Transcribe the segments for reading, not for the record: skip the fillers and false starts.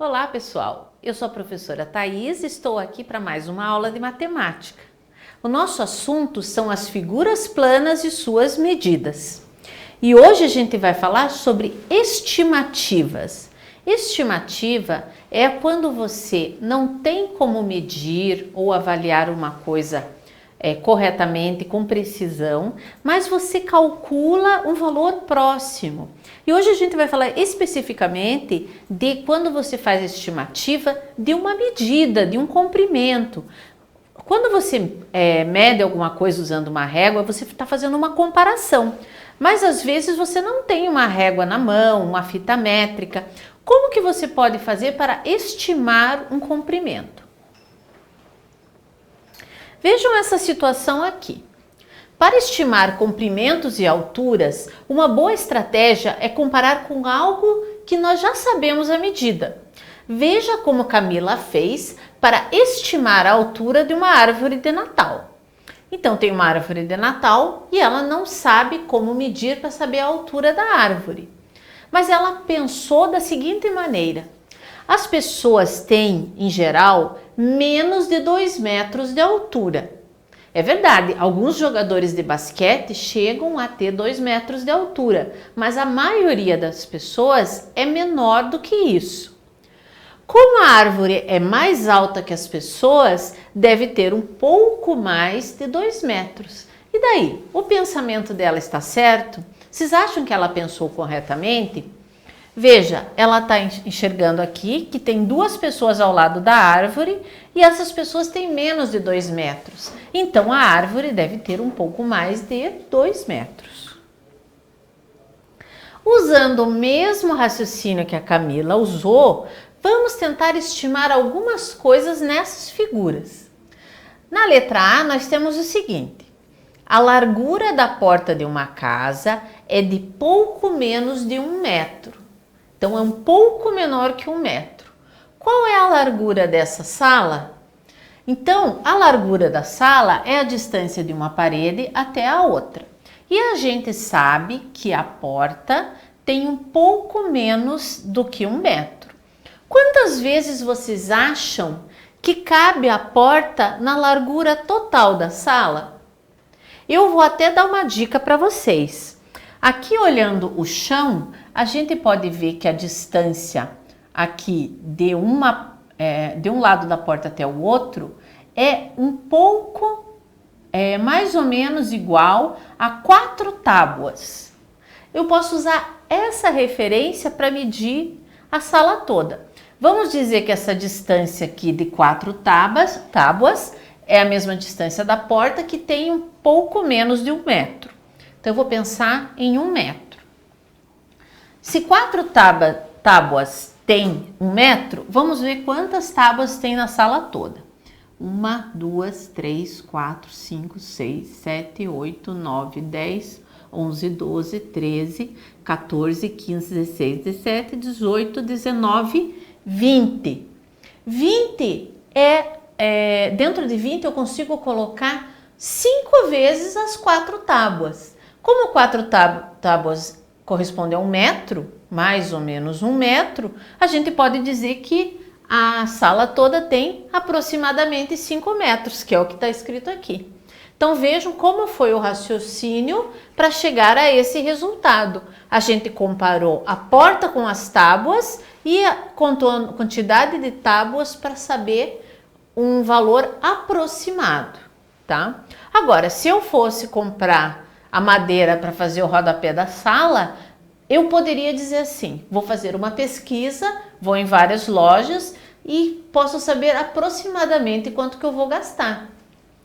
Olá pessoal, eu sou a professora Thaís e estou aqui para mais uma aula de matemática. O nosso assunto são as figuras planas e suas medidas. E hoje a gente vai falar sobre estimativas. Estimativa é quando você não tem como medir ou avaliar uma coisa corretamente, com precisão, mas você calcula um valor próximo. E hoje a gente vai falar especificamente de quando você faz a estimativa de uma medida, de um comprimento. Quando você mede alguma coisa usando uma régua, você está fazendo uma comparação. Mas às vezes você não tem uma régua na mão, uma fita métrica. Como que você pode fazer para estimar um comprimento? Vejam essa situação aqui. Para estimar comprimentos e alturas, uma boa estratégia é comparar com algo que nós já sabemos a medida. Veja como Camila fez para estimar a altura de uma árvore de Natal. Então tem uma árvore de Natal e ela não sabe como medir para saber a altura da árvore. Mas ela pensou da seguinte maneira: as pessoas têm, em geral, menos de 2 metros de altura. É verdade, alguns jogadores de basquete chegam a ter 2 metros de altura, mas a maioria das pessoas é menor do que isso. Como a árvore é mais alta que as pessoas, deve ter um pouco mais de 2 metros. E daí? O pensamento dela está certo? Vocês acham que ela pensou corretamente? Veja, ela está enxergando aqui que tem 2 pessoas ao lado da árvore e essas pessoas têm menos de 2 metros. Então, a árvore deve ter um pouco mais de 2 metros. Usando o mesmo raciocínio que a Camila usou, vamos tentar estimar algumas coisas nessas figuras. Na letra A, nós temos o seguinte: a largura da porta de uma casa é de pouco menos de 1 metro. Então, é um pouco menor que 1 metro. Qual é a largura dessa sala? Então, a largura da sala é a distância de uma parede até a outra. E a gente sabe que a porta tem um pouco menos do que 1 metro. Quantas vezes vocês acham que cabe a porta na largura total da sala? Eu vou até dar uma dica para vocês. Aqui, olhando o chão, a gente pode ver que a distância aqui de um lado da porta até o outro é um pouco, mais ou menos igual a 4 tábuas. Eu posso usar essa referência para medir a sala toda. Vamos dizer que essa distância aqui de 4 tábuas é a mesma distância da porta, que tem um pouco menos de 1 metro. Então, eu vou pensar em 1 metro. Se 4 tábuas tem 1 metro, vamos ver quantas tábuas tem na sala toda. 1, 2, 3, 4, 5, 6, 7, 8, 9, 10, 11, 12, 13, 14, 15, 16, 17, 18, 19, 20. 20 dentro de 20 eu consigo colocar 5 vezes as 4 tábuas. Como 4 tábuas correspondem a 1 metro, mais ou menos 1 metro, a gente pode dizer que a sala toda tem aproximadamente 5 metros, que é o que está escrito aqui. Então vejam como foi o raciocínio para chegar a esse resultado. A gente comparou a porta com as tábuas e contou a quantidade de tábuas para saber um valor aproximado, tá? Agora, se eu fosse comprar a madeira para fazer o rodapé da sala, eu poderia dizer assim: vou fazer uma pesquisa, vou em várias lojas e posso saber aproximadamente quanto que eu vou gastar.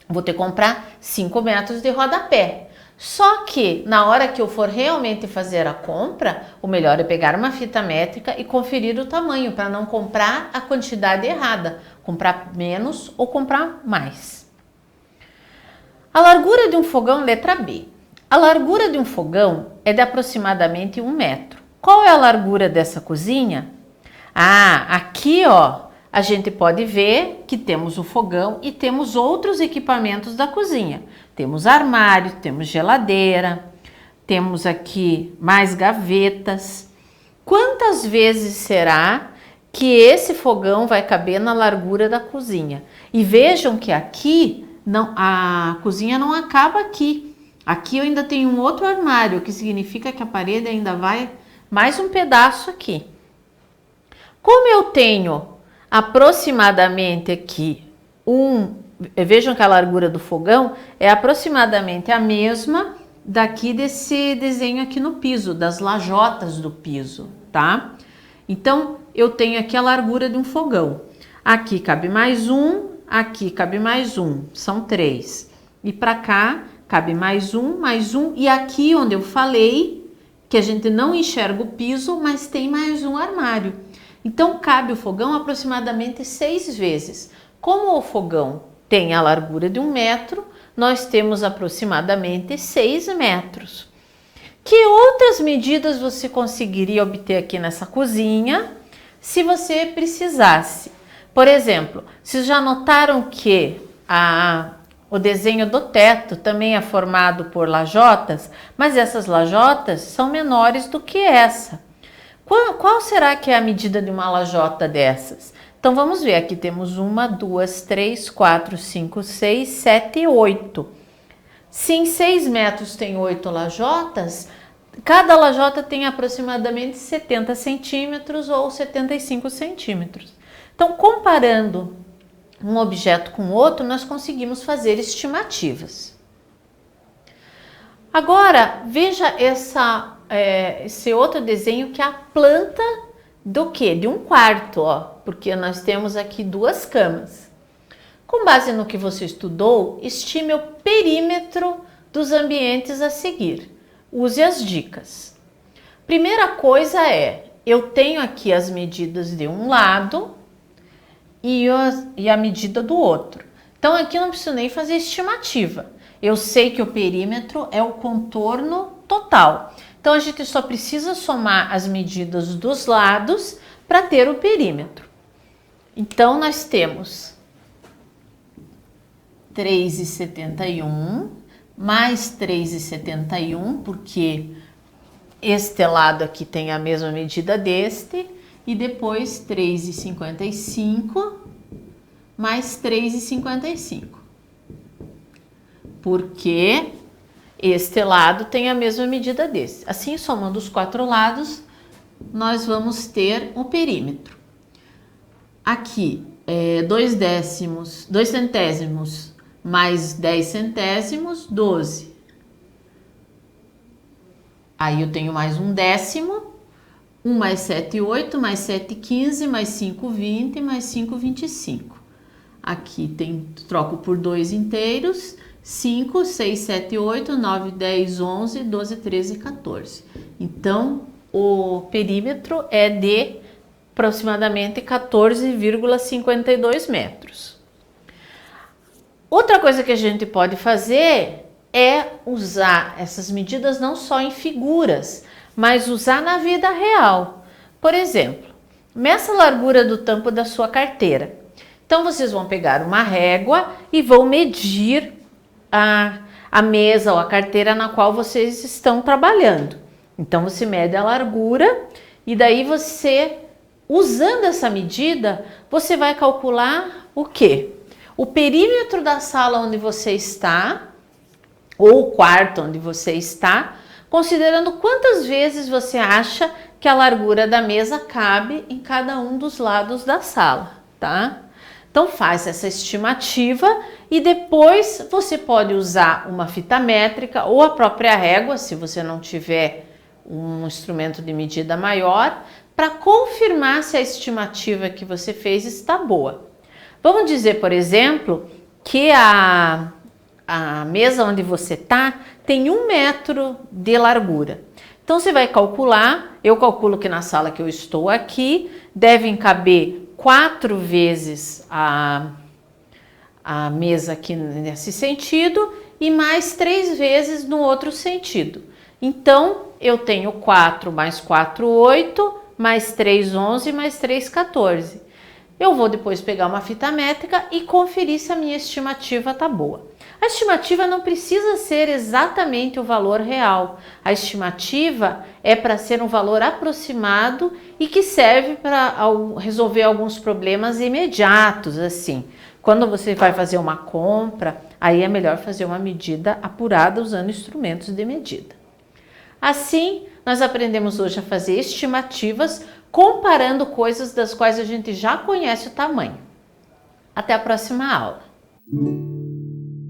Vou ter que comprar 5 metros de rodapé. Só que na hora que eu for realmente fazer a compra, o melhor é pegar uma fita métrica e conferir o tamanho, para não comprar a quantidade errada, comprar menos ou comprar mais. A largura de um fogão, letra B. A largura de um fogão é de aproximadamente 1 metro. Qual é a largura dessa cozinha? Aqui a gente pode ver que temos o fogão e temos outros equipamentos da cozinha. Temos armário, temos geladeira, temos aqui mais gavetas. Quantas vezes será que esse fogão vai caber na largura da cozinha. E vejam que aqui não, a cozinha não acaba aqui. Aqui eu ainda tenho um outro armário, o que significa que a parede ainda vai mais um pedaço aqui. Como eu tenho aproximadamente aqui vejam que a largura do fogão é aproximadamente a mesma daqui desse desenho aqui no piso, das lajotas do piso, tá? Então, eu tenho aqui a largura de um fogão. Aqui cabe mais um, aqui cabe mais um, são 3. E para cá cabe mais um, e aqui onde eu falei que a gente não enxerga o piso, mas tem mais um armário. Então, cabe o fogão aproximadamente 6 vezes. Como o fogão tem a largura de 1 metro, nós temos aproximadamente 6 metros. Que outras medidas você conseguiria obter aqui nessa cozinha se você precisasse? Por exemplo, vocês já notaram que o desenho do teto também é formado por lajotas, mas essas lajotas são menores do que essa. Qual será que é a medida de uma lajota dessas? Então vamos ver, aqui temos 1, 2, 3, 4, 5, 6, 7, 8. Se em 6 metros tem 8 lajotas, cada lajota tem aproximadamente 70 centímetros ou 75 centímetros. Então, comparando um objeto com outro, nós conseguimos fazer estimativas. Agora, veja esse outro desenho que é a planta do quê? De um quarto, ó, porque nós temos aqui 2 camas. Com base no que você estudou, estime o perímetro dos ambientes a seguir. Use as dicas. Primeira coisa eu tenho aqui as medidas de um lado e a medida do outro. Então aqui eu não preciso nem fazer estimativa. Eu sei que o perímetro é o contorno total. Então a gente só precisa somar as medidas dos lados para ter o perímetro. Então nós temos 3,71 mais 3,71, porque este lado aqui tem a mesma medida deste, e depois 3,55 mais 3,55, porque este lado tem a mesma medida desse. Assim, somando os 4 lados, nós vamos ter o perímetro. Aqui, 2 centésimos mais 10 centésimos, 12. Aí eu tenho mais um décimo, 1 mais 7, 8, mais 7, 15, mais 5, 20, mais 5, 25. Aqui troco por 2 inteiros, 5, 6, 7, 8, 9, 10, 11, 12, 13, 14. Então, o perímetro é de aproximadamente 14,52 metros. Outra coisa que a gente pode fazer é usar essas medidas não só em figuras, mas usar na vida real. Por exemplo, meça a largura do tampo da sua carteira. Então, vocês vão pegar uma régua e vão medir a mesa ou a carteira na qual vocês estão trabalhando. Então, você mede a largura e daí você, usando essa medida, você vai calcular o quê? O perímetro da sala onde você está, ou o quarto onde você está, considerando quantas vezes você acha que a largura da mesa cabe em cada um dos lados da sala, tá? Então faz essa estimativa e depois você pode usar uma fita métrica ou a própria régua, se você não tiver um instrumento de medida maior, para confirmar se a estimativa que você fez está boa. Vamos dizer, por exemplo, que a mesa onde você está tem 1 metro de largura. Então você vai calcular, eu calculo que na sala que eu estou aqui, devem caber 4 vezes a mesa aqui nesse sentido e mais 3 vezes no outro sentido. Então eu tenho 4 mais 4, 8, mais 3, 11, mais 3, 14. Eu vou depois pegar uma fita métrica e conferir se a minha estimativa está boa. A estimativa não precisa ser exatamente o valor real. A estimativa é para ser um valor aproximado e que serve para resolver alguns problemas imediatos, assim. Quando você vai fazer uma compra, aí é melhor fazer uma medida apurada usando instrumentos de medida. Assim, nós aprendemos hoje a fazer estimativas comparando coisas das quais a gente já conhece o tamanho. Até a próxima aula!